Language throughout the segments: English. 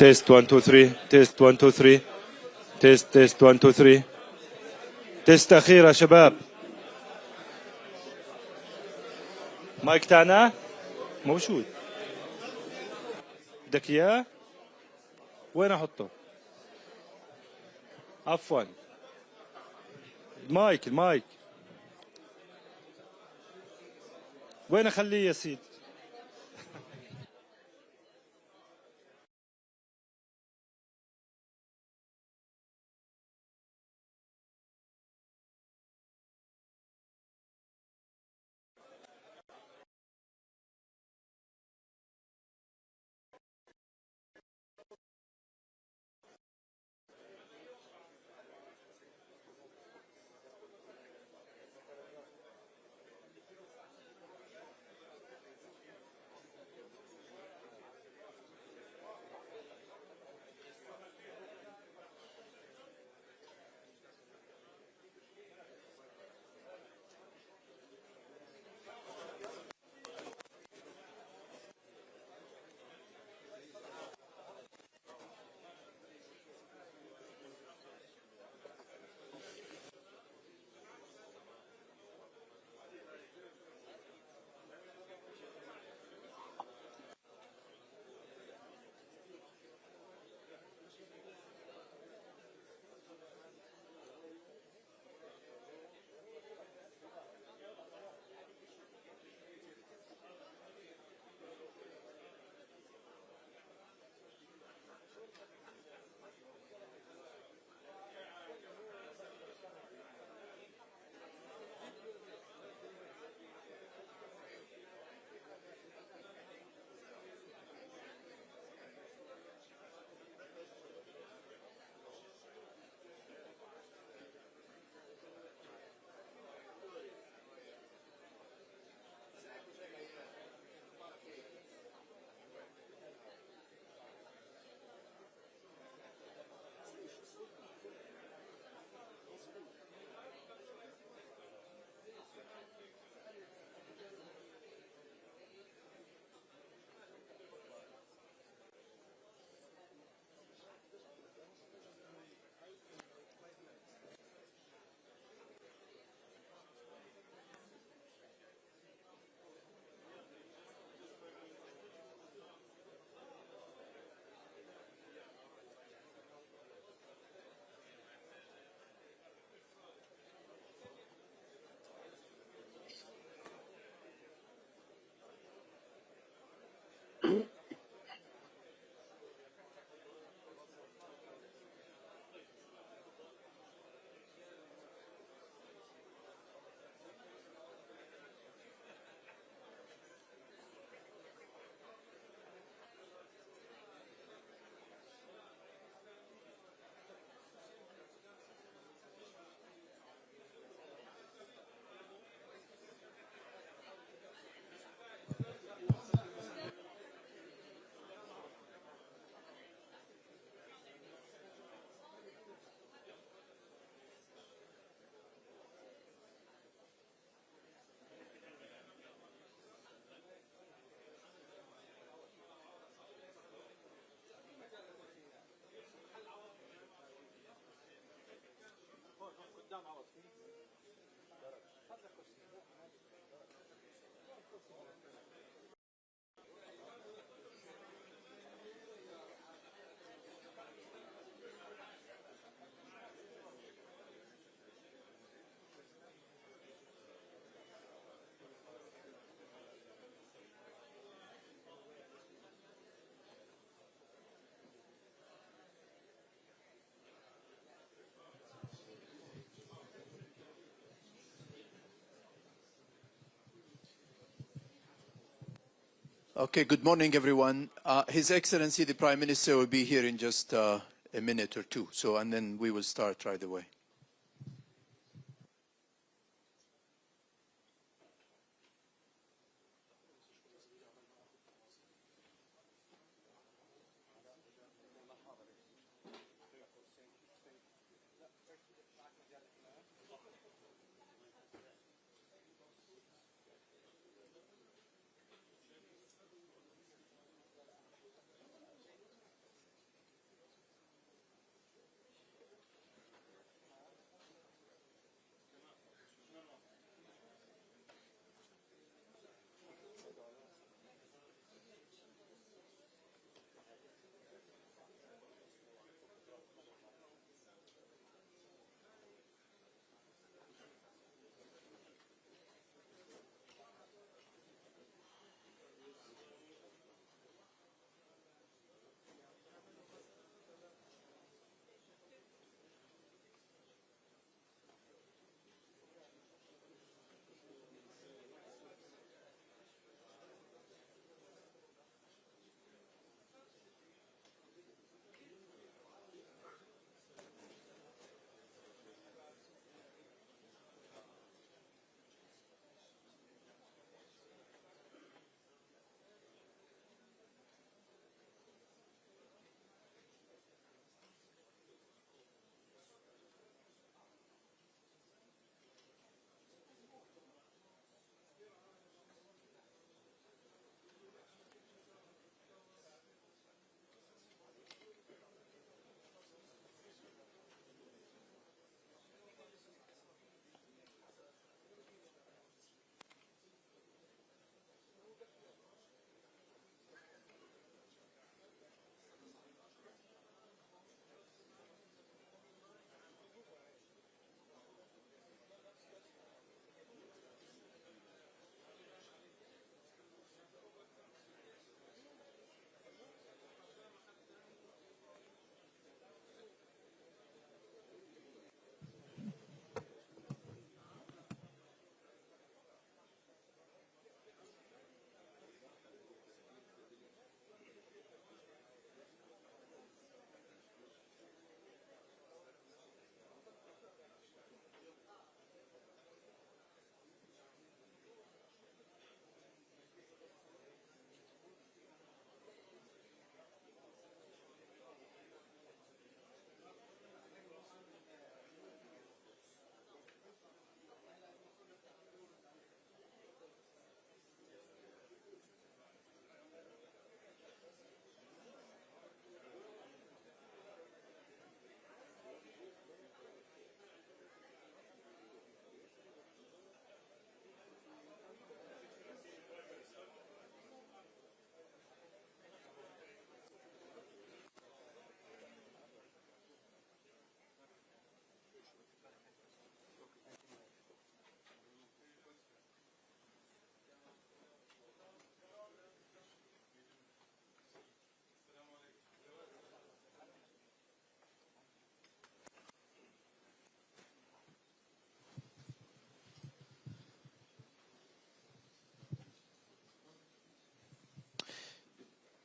Test 1 2 3 test 1 2 3 test 1 2 3 تيست أخير يا شباب. مايك تاعنا موجود، بدك إياه؟ وين أحطه؟ عفوا المايك وين أخليه يا سيدي؟ Okay, good morning, everyone. His Excellency, the Prime Minister, will be here in just a minute or two. And then we will start right away.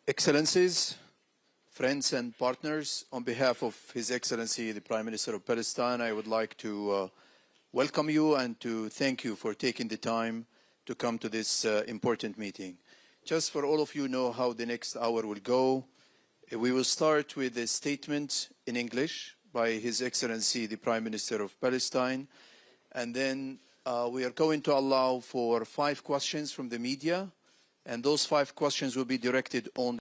Excellencies, friends and partners, on behalf of His Excellency, the Prime Minister of Palestine, I would like to welcome you and to thank you for taking the time to come to this important meeting. Just for all of you know how the next hour will go, we will start with a statement in English by His Excellency, the Prime Minister of Palestine, and then we are going to allow for 5 questions from the media, and those 5 questions will be directed on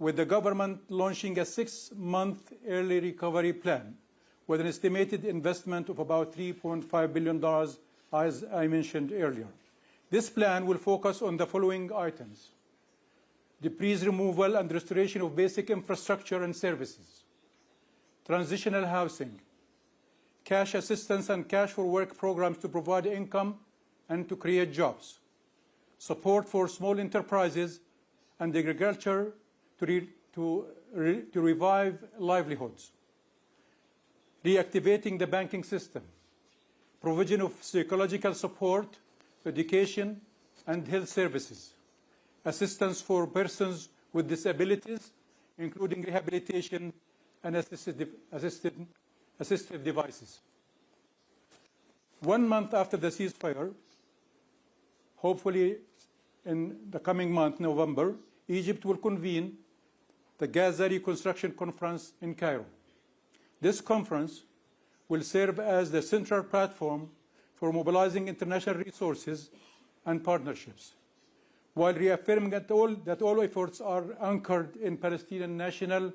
with the government launching a 6-month early recovery plan with an estimated investment of about $3.5 billion, as I mentioned earlier. This plan will focus on the following items: debris removal and restoration of basic infrastructure and services, transitional housing, cash assistance and cash for work programs to provide income and to create jobs, support for small enterprises and agriculture to revive livelihoods, reactivating the banking system, provision of psychological support, education and health services, assistance for persons with disabilities, including rehabilitation and assistive devices. 1 month after the ceasefire, hopefully in the coming month, November, Egypt will convene the Gaza Reconstruction Conference in Cairo. This conference will serve as the central platform for mobilizing international resources and partnerships, while reaffirming that all efforts are anchored in Palestinian national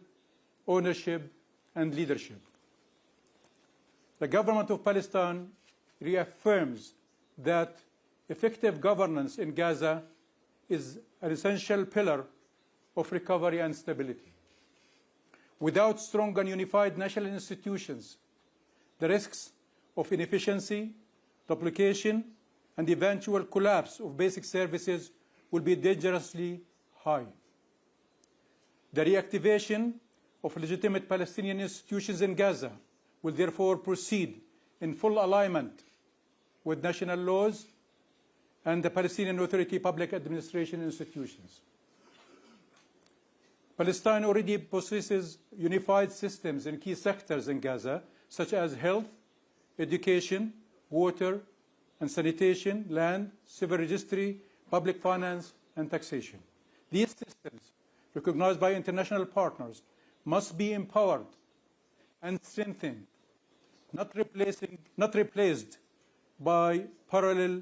ownership and leadership. The government of Palestine reaffirms that effective governance in Gaza is an essential pillar of recovery and stability. Without strong and unified national institutions, the risks of inefficiency, duplication, and eventual collapse of basic services will be dangerously high. The reactivation of legitimate Palestinian institutions in Gaza will therefore proceed in full alignment with national laws and the Palestinian Authority public administration institutions. Palestine already possesses unified systems in key sectors in Gaza, such as health, education, water and sanitation, land, civil registry, public finance, and taxation. These systems, recognized by international partners, must be empowered and strengthened, not replaced by parallel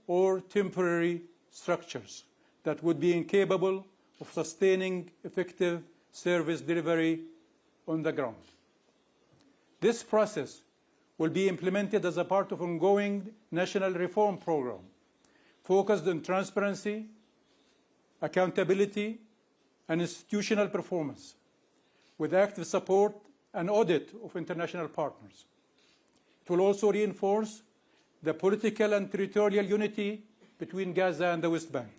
or temporary structures that would be incapable of sustaining effective service delivery on the ground. This process will be implemented as a part of an ongoing national reform program focused on transparency, accountability, and institutional performance, with active support and audit of international partners. It will also reinforce the political and territorial unity between Gaza and the West Bank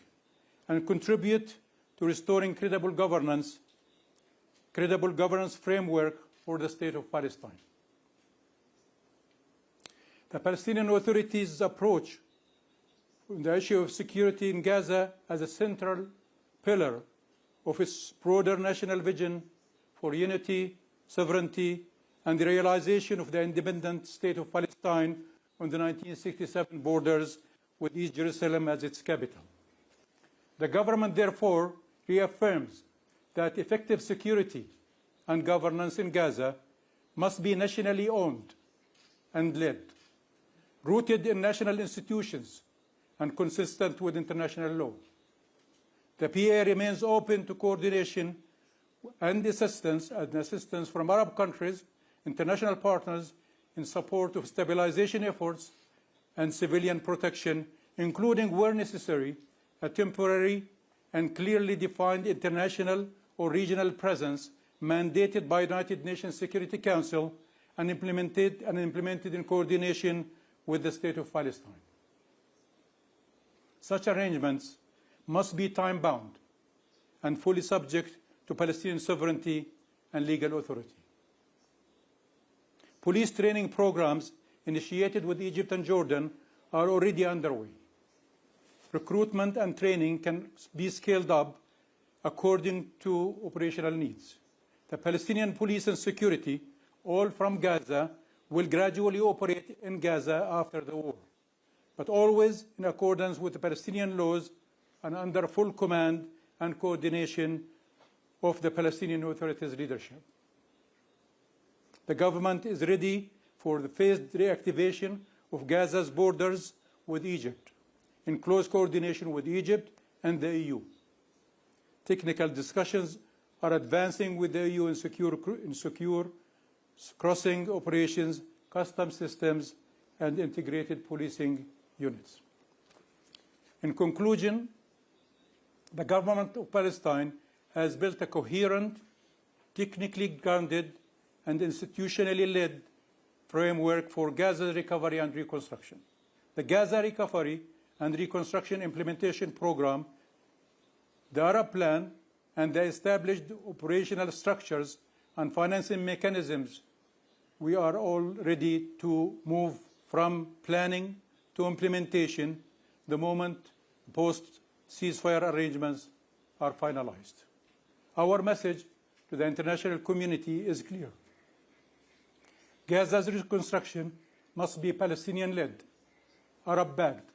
and contribute to restoring credible governance framework for the state of Palestine. The Palestinian Authority's approach on the issue of security in Gaza as a central pillar of its broader national vision for unity, sovereignty, and the realization of the independent state of Palestine on the 1967 borders with East Jerusalem as its capital. The government, therefore, reaffirms that effective security and governance in Gaza must be nationally owned and led, rooted in national institutions and consistent with international law. The PA remains open to coordination and assistance from Arab countries, international partners, in support of stabilization efforts and civilian protection, including, where necessary, a temporary and clearly defined international or regional presence mandated by the United Nations Security Council and implemented in coordination with the State of Palestine. Such arrangements must be time-bound and fully subject to Palestinian sovereignty and legal authority. Police training programs initiated with Egypt and Jordan are already underway. Recruitment and training can be scaled up according to operational needs. The Palestinian police and security, all from Gaza, will gradually operate in Gaza after the war, but always in accordance with the Palestinian laws and under full command and coordination of the Palestinian Authority's leadership. The government is ready for the phased reactivation of Gaza's borders with Egypt, in close coordination with Egypt and the EU. Technical discussions are advancing with the EU in secure crossing operations, custom systems, and integrated policing units. In conclusion, the government of Palestine has built a coherent, technically grounded, and institutionally led framework for Gaza recovery and reconstruction. The Gaza Recovery and Reconstruction Implementation Program, the Arab Plan, and the established operational structures and financing mechanisms, we are all ready to move from planning to implementation the moment post-ceasefire arrangements are finalized. Our message to the international community is clear. Gaza's reconstruction must be Palestinian-led, Arab-backed,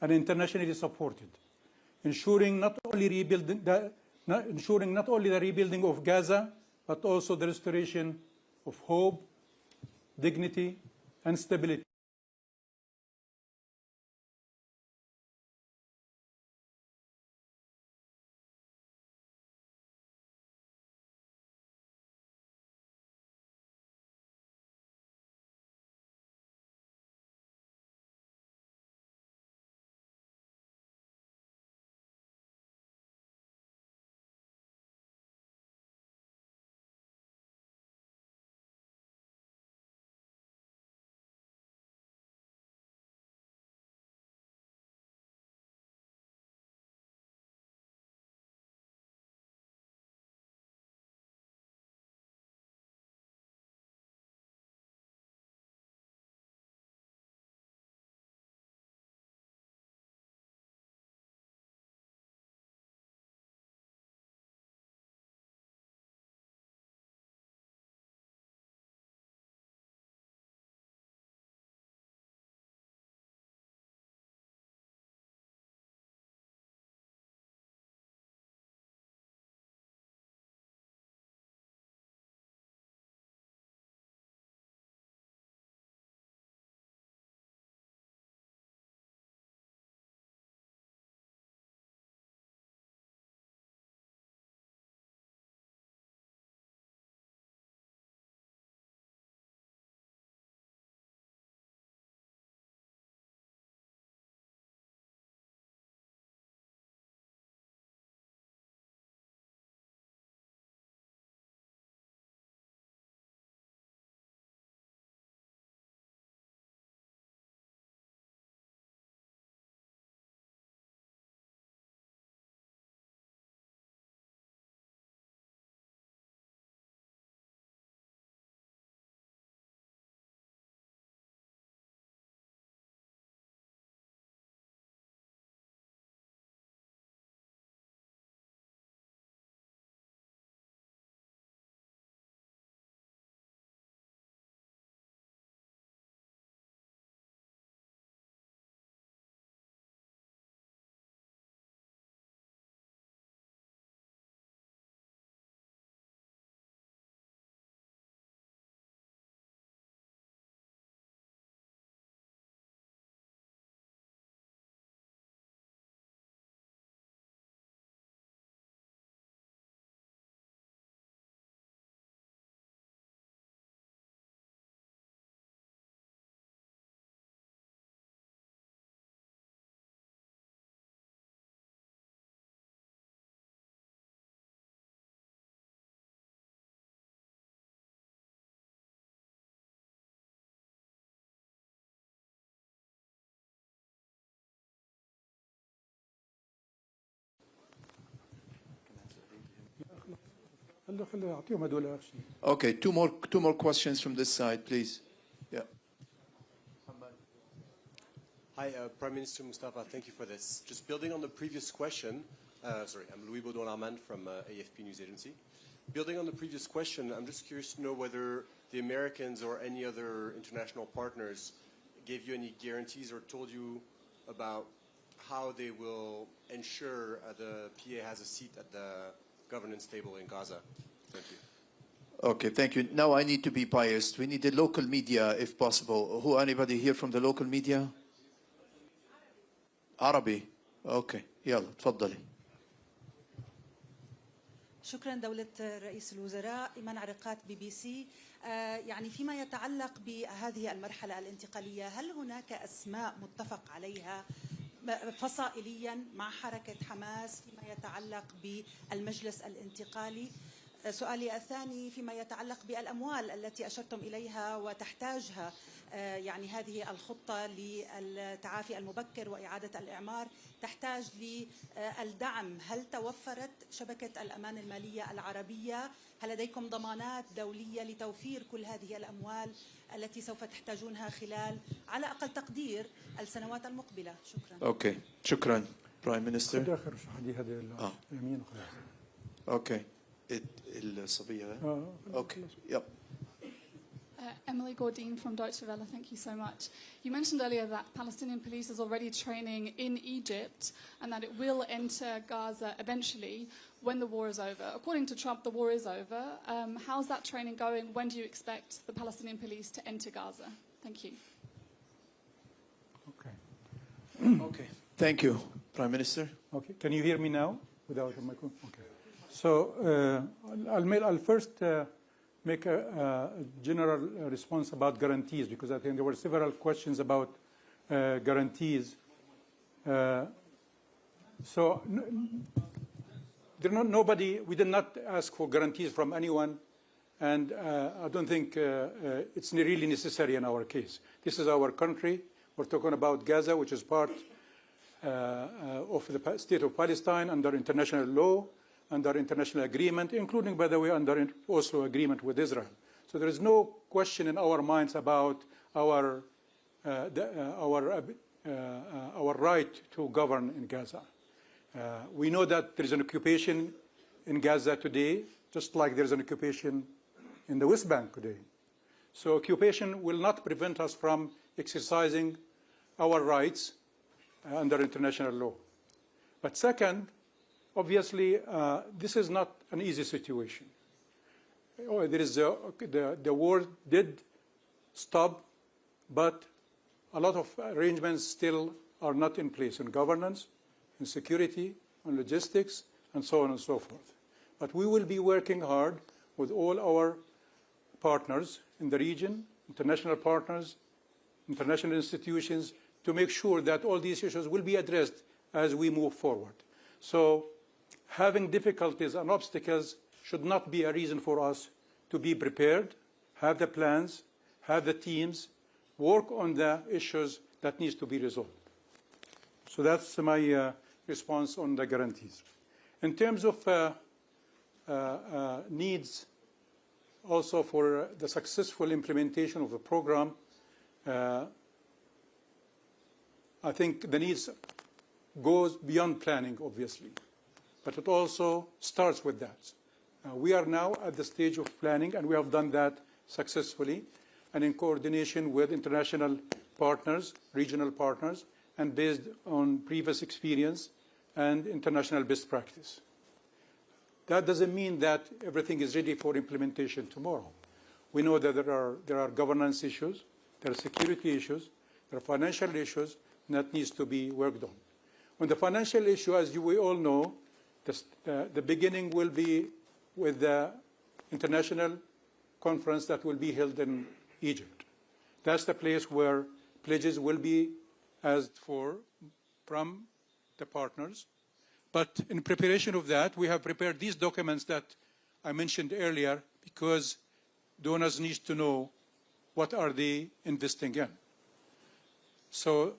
and internationally supported, ensuring not only the rebuilding of Gaza, but also the restoration of hope, dignity, and stability. Okay, two more questions from this side, please. Yeah. Hi, Prime Minister Mustafa, thank you for this. Just building on the previous question, I'm Louis Baudouin-Armand from AFP News Agency. Building on the previous question, I'm just curious to know whether the Americans or any other international partners gave you any guarantees or told you about how they will ensure the PA has a seat at the governance table in Gaza. Thank you. Okay, thank you. Now I need to be biased. We need the local media, if possible. Anybody here from the local media? Arabi. Okay, يلا تفضلي. شكرا دولة رئيس الوزراء. إيمان عرقات BBC. يعني فيما يتعلق بهذه المرحلة الانتقالية، هل هناك أسماء متفق عليها فصائليا مع حركة حماس فيما يتعلق بالمجلس الانتقالي؟ سؤالي الثاني فيما يتعلق بالأموال التي أشرتم إليها وتحتاجها يعني هذه الخطة للتعافي المبكر وإعادة الإعمار، تحتاج للدعم. هل توفرت شبكة الأمان المالية العربية؟ هل لديكم ضمانات دولية لتوفير كل هذه الأموال التي سوف تحتاجونها خلال على أقل تقدير السنوات المقبلة؟ شكرا. Okay. شكرا. Prime Minister. Okay. الصبية. Okay. Yep. Emily Gordine from Deutsche Welle, thank you so much. You mentioned earlier that Palestinian police is already training in Egypt and that it will enter Gaza eventually when the war is over. According to Trump, the war is over. How's that training going? When do you expect the Palestinian police to enter Gaza? Thank you. Okay. Okay. Thank you, Prime Minister. Okay. Can you hear me now without a microphone? Okay. So I'll first make a general response about guarantees, because I think there were several questions about guarantees. We did not ask for guarantees from anyone, and I don't think it's really necessary in our case. This is our country. We're talking about Gaza, which is part of the state of Palestine under international law, under international agreement, including, by the way, under Oslo agreement with Israel. So there is no question in our minds about our right to govern in Gaza. We know that there is an occupation in Gaza today, just like there is an occupation in the West Bank today. So occupation will not prevent us from exercising our rights under international law. But second, obviously, this is not an easy situation. There is the war did stop, but a lot of arrangements still are not in place in governance, in security, in logistics, and so on and so forth. But we will be working hard with all our partners in the region, international partners, international institutions, to make sure that all these issues will be addressed as we move forward. So having difficulties and obstacles should not be a reason for us to be prepared, have the plans, have the teams, work on the issues that needs to be resolved. So that's my response on the guarantees. In terms of needs also for the successful implementation of the program, I think the needs goes beyond planning, obviously, but it also starts with that. We are now at the stage of planning, and we have done that successfully, and in coordination with international partners, regional partners, and based on previous experience and international best practice. That doesn't mean that everything is ready for implementation tomorrow. We know that there are governance issues, there are security issues, there are financial issues that needs to be worked on. On the financial issue, as we all know, the beginning will be with the international conference that will be held in Egypt. That's the place where pledges will be asked for from the partners. But in preparation of that, we have prepared these documents that I mentioned earlier, because donors need to know what are they investing in. So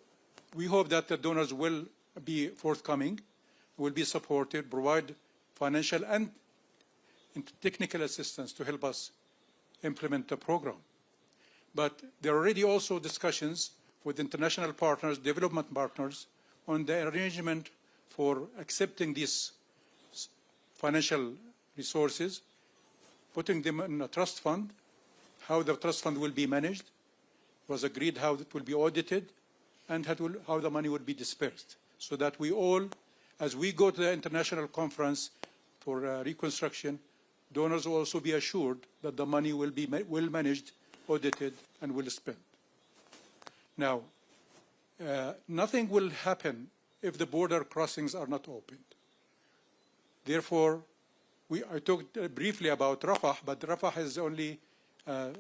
we hope that the donors will be forthcoming, will be supported, provide financial and technical assistance to help us implement the program. But there are already also discussions with international partners, development partners, on the arrangement for accepting these financial resources, putting them in a trust fund, how the trust fund will be managed. It was agreed how it will be audited, and how the money will be dispersed, so that we all, as we go to the international conference for reconstruction, donors will also be assured that the money will be well managed, audited, and will spent. Now, nothing will happen if the border crossings are not opened. Therefore, I talked briefly about Rafah, but Rafah is only a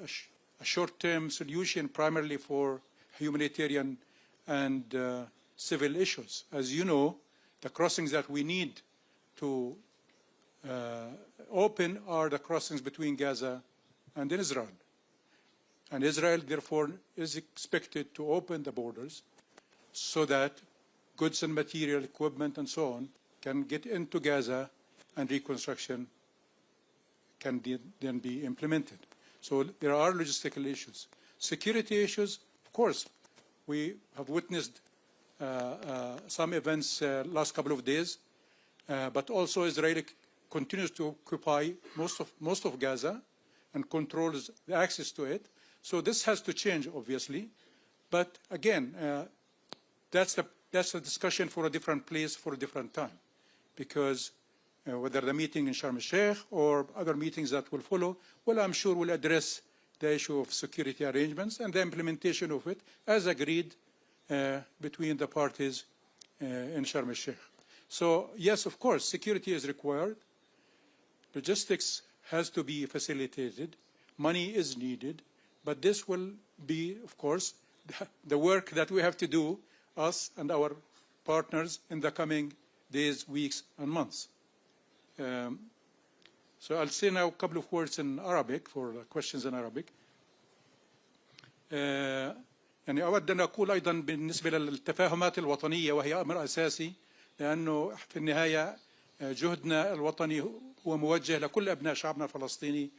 short-term solution primarily for humanitarian and civil issues. As you know, the crossings that we need to open are the crossings between Gaza and Israel. And Israel, therefore, is expected to open the borders so that goods and material, equipment, and so on can get into Gaza and reconstruction can then be implemented. So there are logistical issues. Security issues, of course, we have witnessed some events last couple of days, but also Israel continues to occupy most of Gaza and controls the access to it. So this has to change, obviously. But again, that's a discussion for a different place for a different time, because whether the meeting in Sharm el-Sheikh or other meetings that will follow, well, I'm sure will address the issue of security arrangements and the implementation of it as agreed between the parties in Sharm el-Sheikh. So yes, of course, security is required. Logistics has to be facilitated. Money is needed. But this will be, of course, the work that we have to do, us and our partners, in the coming days, weeks, and months. So I'll say now a couple of words in Arabic for questions in Arabic. يعني أود أن أقول أيضا بالنسبة للتفاهمات الوطنية، وهي أمر أساسي، لأنه في النهاية جهدنا الوطني هو موجه لكل أبناء شعبنا الفلسطيني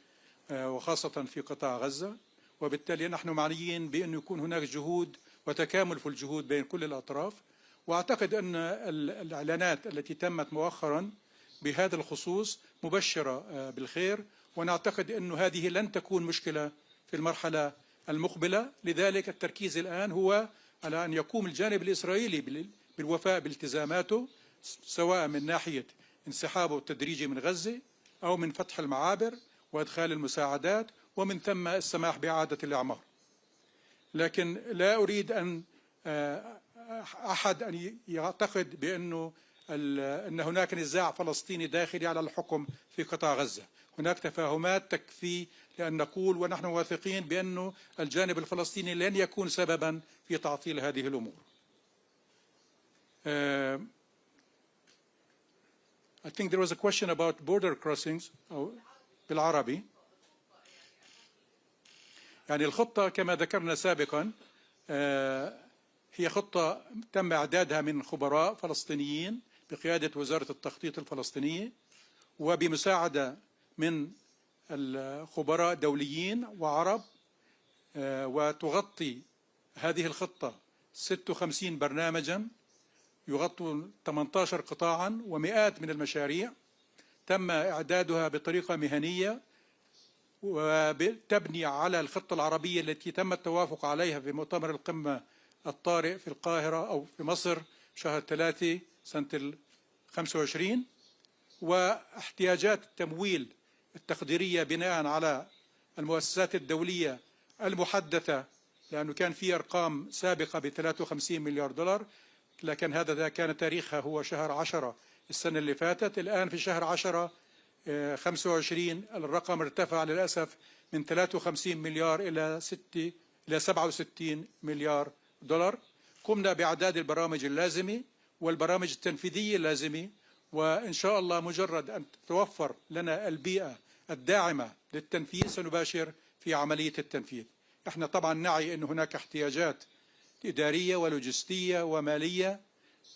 وخاصة في قطاع غزة، وبالتالي نحن معنيين بأن يكون هناك جهود وتكامل في الجهود بين كل الأطراف. وأعتقد أن الإعلانات التي تمت مؤخرا بهذا الخصوص مبشرة بالخير، ونعتقد أن هذه لن تكون مشكلة في المرحلة المقبلة. لذلك التركيز الآن هو على أن يقوم الجانب الإسرائيلي بالوفاء بالتزاماته، سواء من ناحية انسحابه التدريجي من غزة أو من فتح المعابر وإدخال المساعدات ومن ثم السماح بإعادة الإعمار. لكن لا أريد أن أحد أن يعتقد أن هناك نزاع فلسطيني داخلي على الحكم في قطاع غزة. هناك تفاهمات تكفي لأن نقول ونحن واثقين بأن الجانب الفلسطيني لن يكون سببا في تعطيل هذه الأمور. I think there was a question about border crossings بالعربي. يعني الخطة كما ذكرنا سابقا هي خطة تم إعدادها من خبراء فلسطينيين بقيادة وزارة التخطيط الفلسطينية وبمساعدة من الخبراء دوليين وعرب، وتغطي هذه الخطة 56 برنامجا يغطوا 18 قطاعا ومئات من المشاريع تم إعدادها بطريقة مهنية، وتبني على الخطة العربية التي تم التوافق عليها في مؤتمر القمة الطارئ في القاهرة أو في مصر شهر 3 سنة 25، واحتياجات التمويل التقديرية بناء على المؤسسات الدولية المحدثة، لأنه كان في أرقام سابقة ب 53 مليار دولار، لكن هذا كان تاريخها هو شهر 10 السنة اللي فاتت. الآن في شهر 10 25 الرقم ارتفع للأسف من 53 مليار إلى 67 مليار دولار. قمنا بإعداد البرامج اللازمة والبرامج التنفيذية اللازمة، وإن شاء الله مجرد أن تتوفر لنا البيئة الداعمة للتنفيذ سنباشر في عملية التنفيذ. احنا طبعا نعي أن هناك احتياجات إدارية ولوجستية ومالية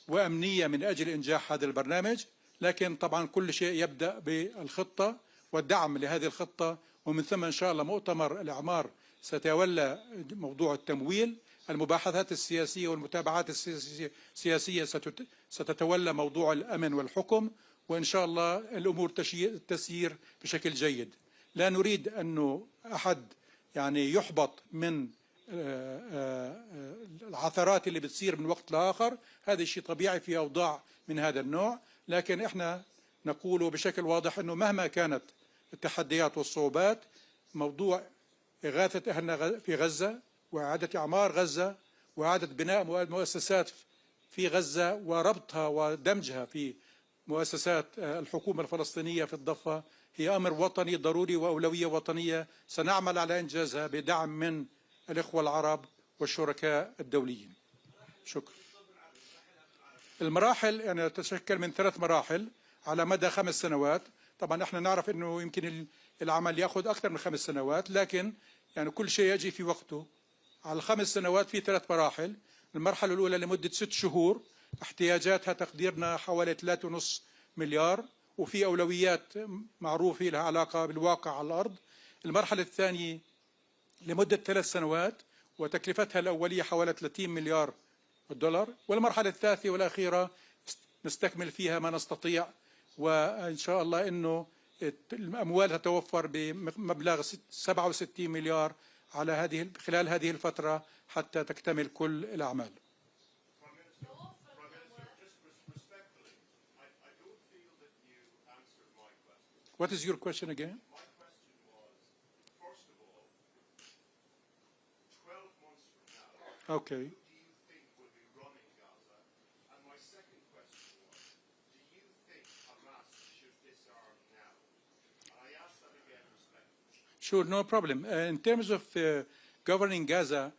وأمنية من أجل إنجاح هذا البرنامج، لكن طبعا كل شيء يبدأ بالخطة والدعم لهذه الخطة، ومن ثم إن شاء الله مؤتمر الإعمار سيتولى موضوع التمويل، المباحثات السياسية والمتابعات السياسية ستتولى موضوع الأمن والحكم، وإن شاء الله الأمور تسير بشكل جيد. لا نريد أنه أحد يعني يحبط من العثرات اللي بتصير من وقت لآخر، هذا شيء طبيعي في أوضاع من هذا النوع، لكن إحنا نقول بشكل واضح أنه مهما كانت التحديات والصعوبات، موضوع إغاثة أهلنا في غزة وإعادة إعمار غزة وإعادة بناء مؤسسات في غزة وربطها ودمجها في مؤسسات الحكومة الفلسطينية في الضفة هي أمر وطني ضروري وأولوية وطنية سنعمل على إنجازها بدعم من الإخوة العرب والشركاء الدوليين. شكرا. المراحل يعني تتشكل من 3 مراحل على مدى 5 سنوات. طبعا احنا نعرف انه يمكن العمل ياخذ اكثر من 5 سنوات، لكن يعني كل شيء يجي في وقته. على ال5 سنوات في 3 مراحل. المرحلة الأولى لمدة 6 شهور، احتياجاتها تقديرنا حوالي 3.5 مليار، وفي أولويات معروفة لها علاقة بالواقع على الأرض. المرحلة الثانية لمدة 3 سنوات وتكلفتها الأولية حوالي 30 مليار دولار. والمرحلة الثالثة والأخيرة نستكمل فيها ما نستطيع، وإن شاء الله أنه الأموال تتوفر بمبلغ 67 مليار على خلال هذه الفترة حتى تكتمل كل الأعمال. What is your question again? My question was, first of all, 12 months from now, Okay. who do you think will be running Gaza? And my second question was, do you think Hamas should disarm now? And I ask that again respectfully. Sure, no problem. In terms of governing Gaza,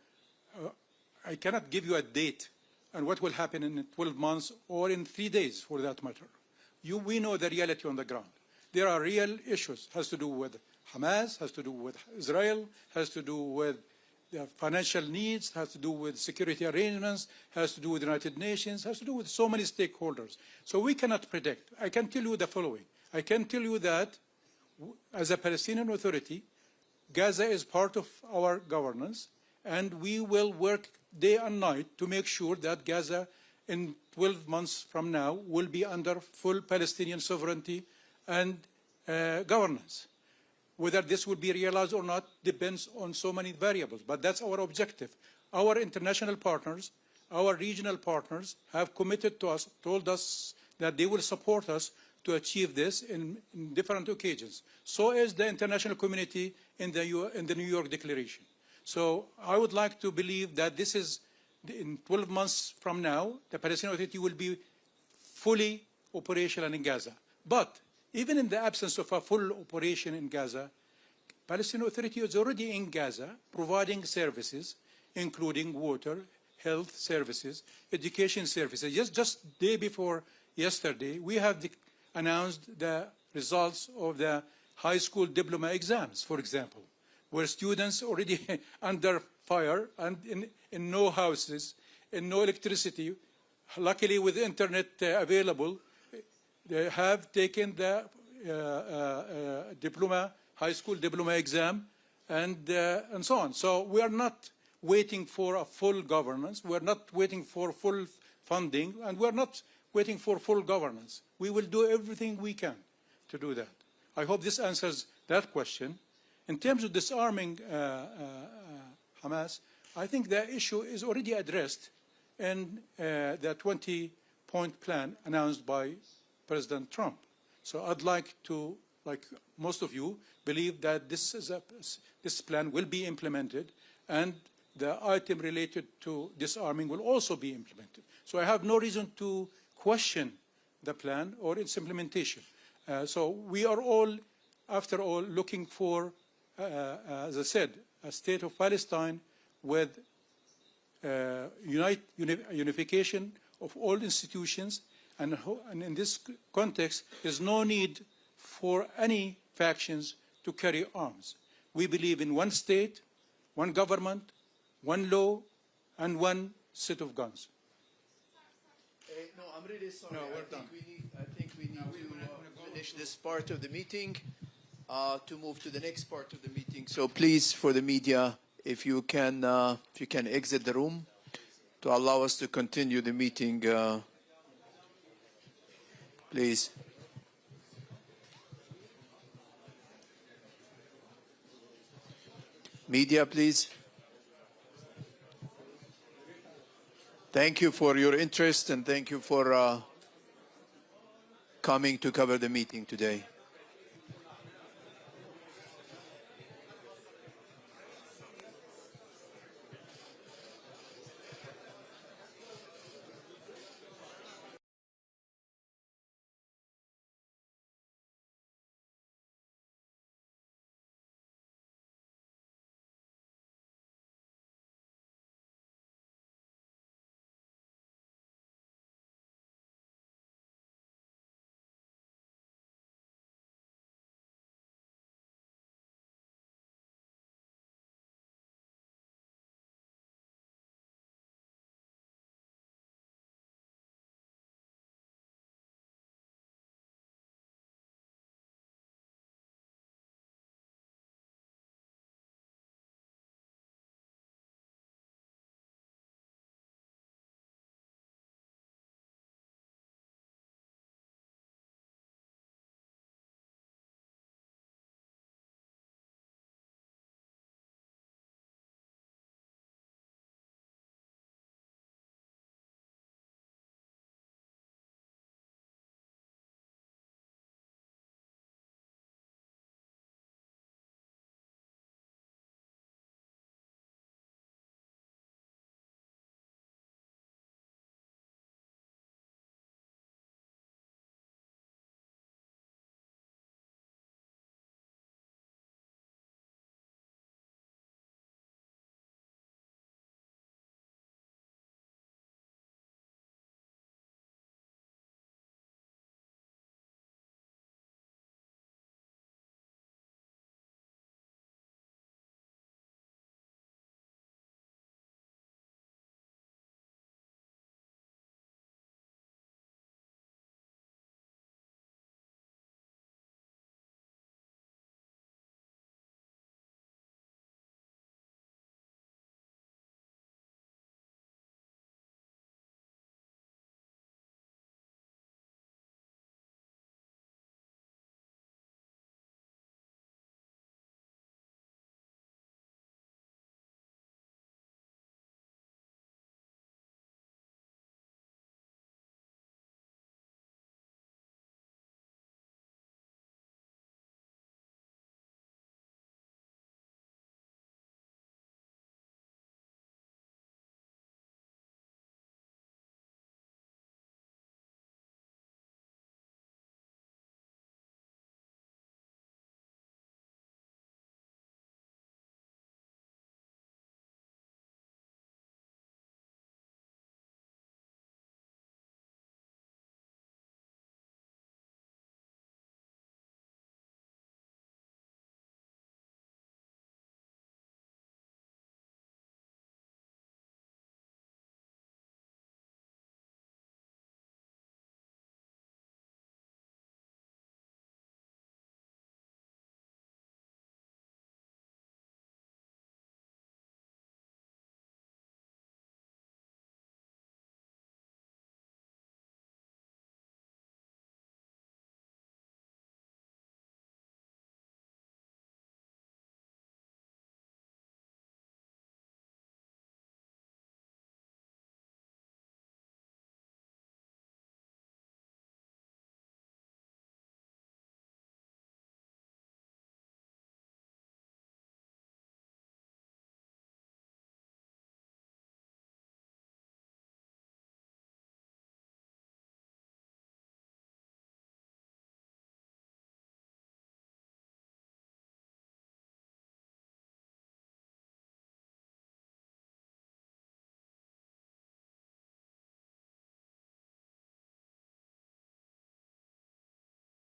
I cannot give you a date on what will happen in 12 months or in 3 days for that matter. We know the reality on the ground. There are real issues, has to do with Hamas, has to do with Israel, has to do with the financial needs, has to do with security arrangements, has to do with the United Nations, has to do with so many stakeholders. So we cannot predict. I can tell you the following. I can tell you that as a Palestinian Authority, Gaza is part of our governance, and we will work day and night to make sure that Gaza in 12 months from now will be under full Palestinian sovereignty and governance. Whether this will be realized or not depends on so many variables, but that's our objective. Our international partners, our regional partners have committed to us, told us that they will support us to achieve this in different occasions. So is the international community in the New York Declaration. So I would like to believe that this is, in 12 months from now, the Palestinian Authority will be fully operational in Gaza. But even in the absence of a full operation in Gaza, Palestinian Authority is already in Gaza providing services, including water, health services, education services. Just day before yesterday, we have announced the results of the high school diploma exams, for example, where students already under fire and in no houses, in no electricity, luckily with internet available, they have taken the high school diploma exam and so on. So we are not waiting for a full governance, we are not waiting for full funding, and we are not waiting for full governance. We will do everything we can to do that. I hope this answers that question. In terms of disarming Hamas, I think the issue is already addressed in the 20-point plan announced by President Trump. So I'd like to, like most of you, believe that this plan will be implemented, and the item related to disarming will also be implemented. So I have no reason to question the plan or its implementation. So we are all, after all, looking for, as I said, a state of Palestine with unification of all institutions, and in this context, there's no need for any factions to carry arms. We believe in one state, one government, one law, and one set of guns. No, I'm really sorry. No, we're done. I think we need to finish this part of the meeting to move to the next part of the meeting. So please, for the media, if you can exit the room to allow us to continue the meeting, please. Media, please. Thank you for your interest, and thank you for coming to cover the meeting today.